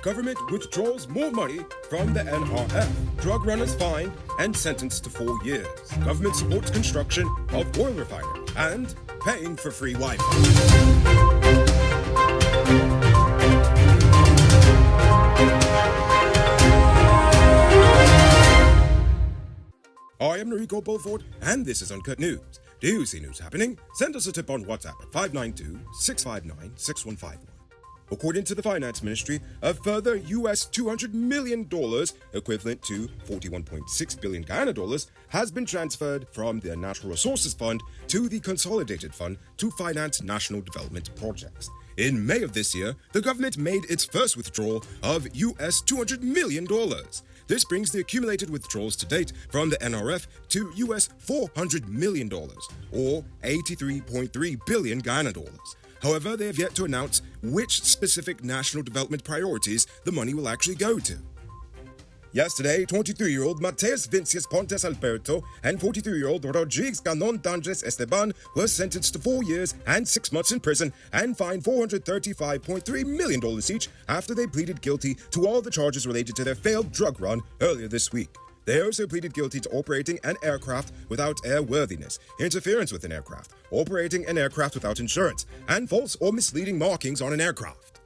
Government withdraws more money from the NRF. Drug runners fined and sentenced to 4 years. Government supports construction of oil refinery and paying for free Wi-Fi. I am Noriko Bulford, and this is Uncut News. Do you see news happening? Send us a tip on WhatsApp at 592-659-6151. According to the Finance Ministry, a further US $200 million, equivalent to 41.6 billion Guyana dollars, has been transferred from the Natural Resources Fund to the Consolidated Fund to finance national development projects. In May of this year, the government made its first withdrawal of US $200 million. This brings the accumulated withdrawals to date from the NRF to US $400 million, or 83.3 billion Guyana dollars. However, they have yet to announce which specific national development priorities the money will actually go to. Yesterday, 23-year-old Mateus Vincius Pontes Alberto and 43-year-old Rodrigues Ganon Danges Esteban were sentenced to 4 years and 6 months in prison and fined $435.3 million each after they pleaded guilty to all the charges related to their failed drug run earlier this week. They also pleaded guilty to operating an aircraft without airworthiness, interference with an aircraft, operating an aircraft without insurance, and false or misleading markings on an aircraft.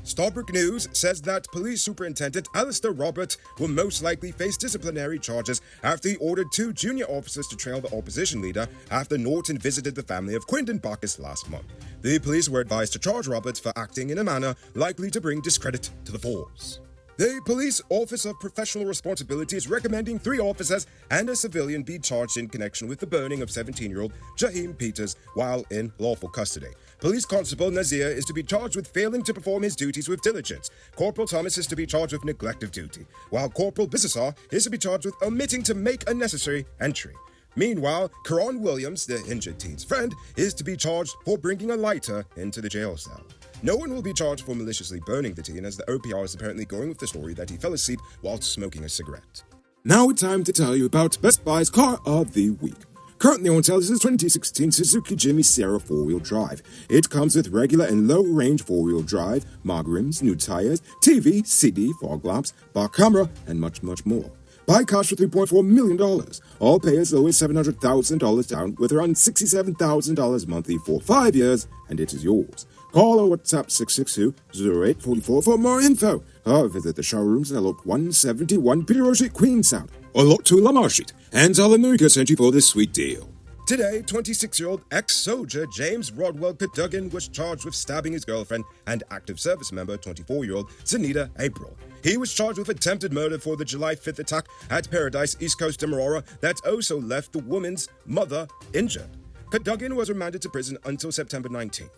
Starbrook News says that Police Superintendent Alistair Roberts will most likely face disciplinary charges after he ordered 2 junior officers to trail the opposition leader after Norton visited the family of Quindon Bacchus last month. The police were advised to charge Roberts for acting in a manner likely to bring discredit to the force. The Police Office of Professional Responsibility is recommending 3 officers and a civilian be charged in connection with the burning of 17-year-old Jaheim Peters while in lawful custody. Police Constable Nazir is to be charged with failing to perform his duties with diligence. Corporal Thomas is to be charged with neglect of duty, while Corporal Bissessar is to be charged with omitting to make a necessary entry. Meanwhile, Karan Williams, the injured teen's friend, is to be charged for bringing a lighter into the jail cell. No one will be charged for maliciously burning the teen, as the OPR is apparently going with the story that he fell asleep while smoking a cigarette. Now it's time to tell you about Best Buy's Car of the Week. Currently on sale is the 2016 Suzuki Jimmy Sierra 4-wheel drive. It comes with regular and low-range 4-wheel drive, mag rims, new tires, TV, CD, fog lamps, bar camera, and much, much more. Buy cash for $3.4 million. All pay as low as $700,000 down with around $67,000 monthly for 5 years, and it is yours. Call or WhatsApp 662-0844 for more info, or visit the showrooms at Lot 171 Peterborough Street, Queenstown, or Lot 2 Lamar Street, and tell them Noriko sent you for this sweet deal. Today, 26-year-old ex-soldier James Rodwell Cadogan was charged with stabbing his girlfriend and active service member, 24-year-old Zanita April. He was charged with attempted murder for the July 5th attack at Paradise, East Coast Demerara that also left the woman's mother injured. Cadogan was remanded to prison until September 19th.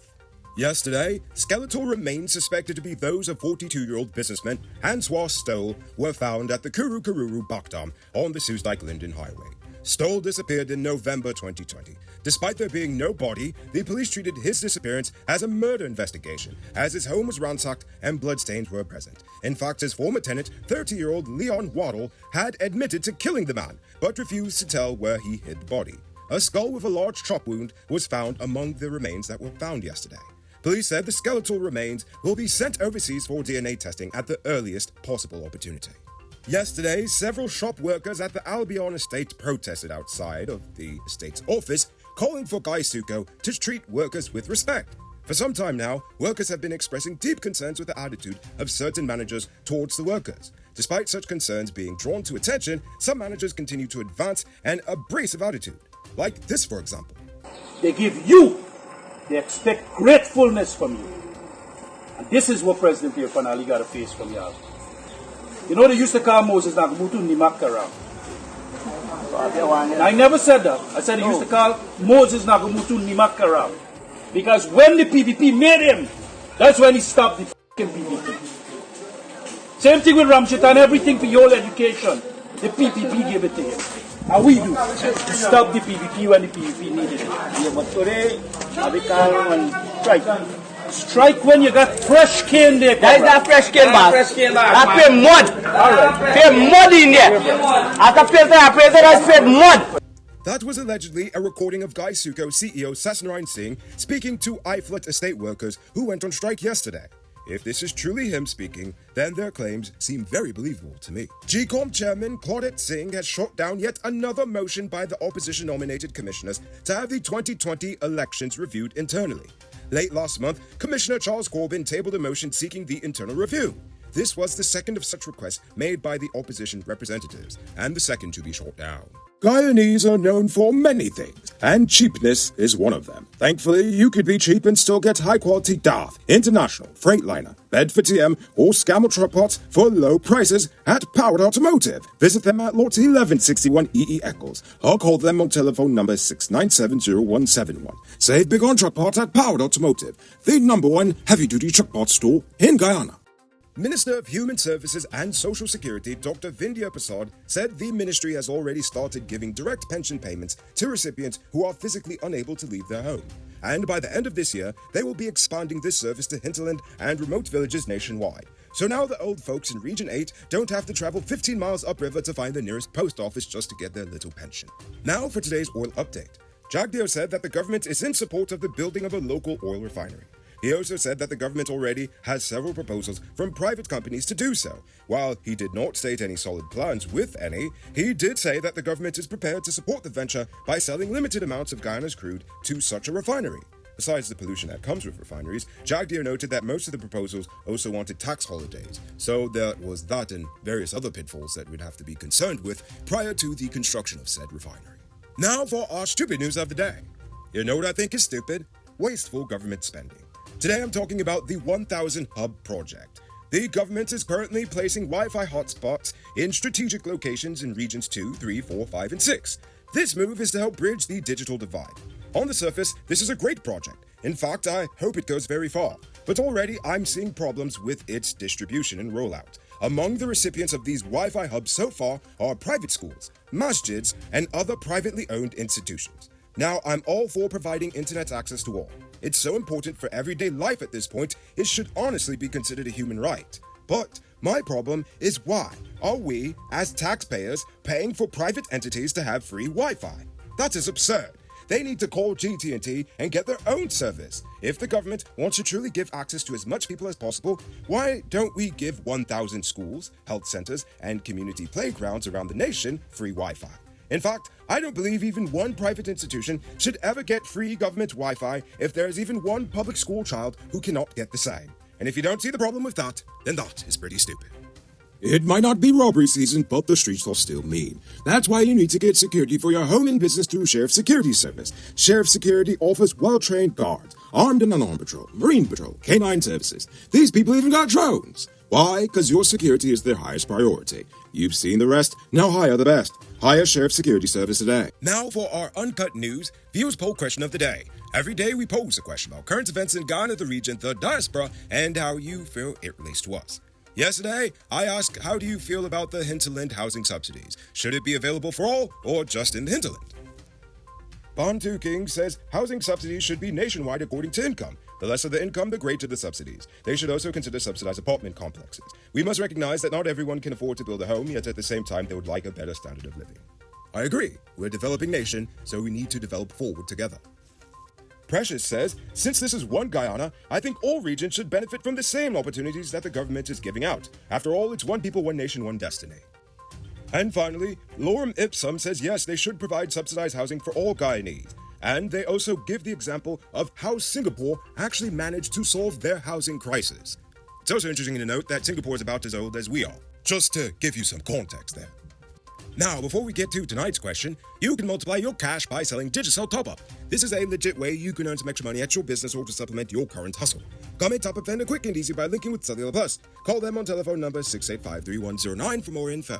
Yesterday, skeletal remains suspected to be those of 42-year-old businessman Francois Stoll were found at the Kuru Kururu Bakdam on the Soesdijk-Linden Highway. Stoll disappeared in November 2020. Despite there being no body, the police treated his disappearance as a murder investigation, as his home was ransacked and bloodstains were present. In fact, his former tenant, 30-year-old Leon Waddle, had admitted to killing the man, but refused to tell where he hid the body. A skull with a large chop wound was found among the remains that were found yesterday. Police said the skeletal remains will be sent overseas for DNA testing at the earliest possible opportunity. Yesterday, several shop workers at the Albion estate protested outside of the estate's office, calling for Guy Suko to treat workers with respect. For some time now, workers have been expressing deep concerns with the attitude of certain managers towards the workers. Despite such concerns being drawn to attention, some managers continue to advance an abrasive attitude. Like this, for example. They expect gratefulness from you. And this is what President Panali got to face from y'all. You know, they used to call Moses Nagamutu Nimakara. I never said that. I said they used to call Moses Nagamutu Nimakara. Because when the PPP made him, that's when he stopped the fucking PPP. Same thing with Ramshit and everything for your education. The PPP gave it to him. And we do. Stop the PPP when the PPP needed it. Yeah, but today, we call one strike. Strike when you got fresh cane there. That is not fresh cane, boss. I pay mud. Alright. Pay mud in there. After president has paid mud. That was allegedly a recording of Guy Suko CEO Sasnarayan Singh speaking to iFlut estate workers who went on strike yesterday. If this is truly him speaking, then their claims seem very believable to me. GCOM Chairman Claudette Singh has shot down yet another motion by the opposition-nominated commissioners to have the 2020 elections reviewed internally. Late last month, Commissioner Charles Corbyn tabled a motion seeking the internal review. This was the second of such requests made by the opposition representatives, and the second to be shot down. Guyanese are known for many things, and cheapness is one of them. Thankfully, you could be cheap and still get high-quality DAF, International, Freightliner, Bedford TM, or Scammell truck parts for low prices at Powered Automotive. Visit them at Lot 1161 EE Eccles, or call them on telephone number 6970171. Save big on truck parts at Powered Automotive, the #1 heavy-duty truck parts store in Guyana. Minister of Human Services and Social Security Dr. Vindhya Prasad said the ministry has already started giving direct pension payments to recipients who are physically unable to leave their home. And by the end of this year, they will be expanding this service to hinterland and remote villages nationwide. So now the old folks in Region 8 don't have to travel 15 miles upriver to find the nearest post office just to get their little pension. Now for today's oil update. Jagdeo said that the government is in support of the building of a local oil refinery. He also said that the government already has several proposals from private companies to do so. While he did not state any solid plans with any, he did say that the government is prepared to support the venture by selling limited amounts of Guyana's crude to such a refinery. Besides the pollution that comes with refineries, Jagdeo noted that most of the proposals also wanted tax holidays. So there was that and various other pitfalls that we'd have to be concerned with prior to the construction of said refinery. Now for our stupid news of the day. You know what I think is stupid? Wasteful government spending. Today I'm talking about the 1000 Hub project. The government is currently placing Wi-Fi hotspots in strategic locations in regions 2, 3, 4, 5, and 6. This move is to help bridge the digital divide. On the surface, this is a great project. In fact, I hope it goes very far. But already I'm seeing problems with its distribution and rollout. Among the recipients of these Wi-Fi hubs so far are private schools, masjids, and other privately owned institutions. Now, I'm all for providing internet access to all. It's so important for everyday life at this point, it should honestly be considered a human right. But my problem is why are we, as taxpayers, paying for private entities to have free Wi-Fi? That is absurd. They need to call GT&T and get their own service. If the government wants to truly give access to as much people as possible, why don't we give 1,000 schools, health centers, and community playgrounds around the nation free Wi-Fi? In fact, I don't believe even one private institution should ever get free government Wi-Fi if there is even one public school child who cannot get the same. And if you don't see the problem with that, then that is pretty stupid. It might not be robbery season, but the streets are still mean. That's why you need to get security for your home and business through Sheriff Security Service. Sheriff Security offers well-trained guards, armed and unarmed patrol, marine patrol, canine services. These people even got drones. Why? Because your security is their highest priority. You've seen the rest, now hire the best. Hire Sheriff Security Service today. Now for our Uncut News Viewers Poll Question of the Day. Every day we pose a question about current events in Ghana, the region, the diaspora, and how you feel it relates to us. Yesterday, I asked, how do you feel about the hinterland housing subsidies? Should it be available for all, or just in the hinterland? Bantu King says housing subsidies should be nationwide according to income. The lesser the income, the greater the subsidies. They should also consider subsidized apartment complexes. We must recognize that not everyone can afford to build a home, yet at the same time they would like a better standard of living. I agree. We're a developing nation, so we need to develop forward together. Precious says, since this is one Guyana, I think all regions should benefit from the same opportunities that the government is giving out. After all, it's one people, one nation, one destiny. And finally, Lorem Ipsum says yes, they should provide subsidized housing for all Guyanese. And they also give the example of how Singapore actually managed to solve their housing crisis. It's also interesting to note that Singapore is about as old as we are, just to give you some context there. Now, before we get to tonight's question, you can multiply your cash by selling Digicel Top-Up. This is a legit way you can earn some extra money at your business or to supplement your current hustle. Come and top-up vendor quick and easy by linking with Cellular Plus. Call them on telephone number 685-3109 for more info.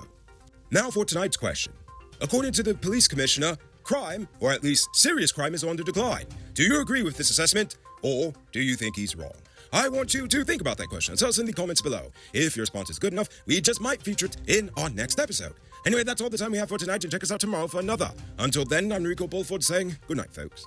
Now for tonight's question. According to the police commissioner, crime, or at least serious crime, is on the decline. Do you agree with this assessment, or do you think he's wrong? I want you to think about that question and tell us in the comments below. If your response is good enough, we just might feature it in our next episode. Anyway, that's all the time we have for tonight, and check us out tomorrow for another. Until then, I'm Rico Bulford saying good night, folks.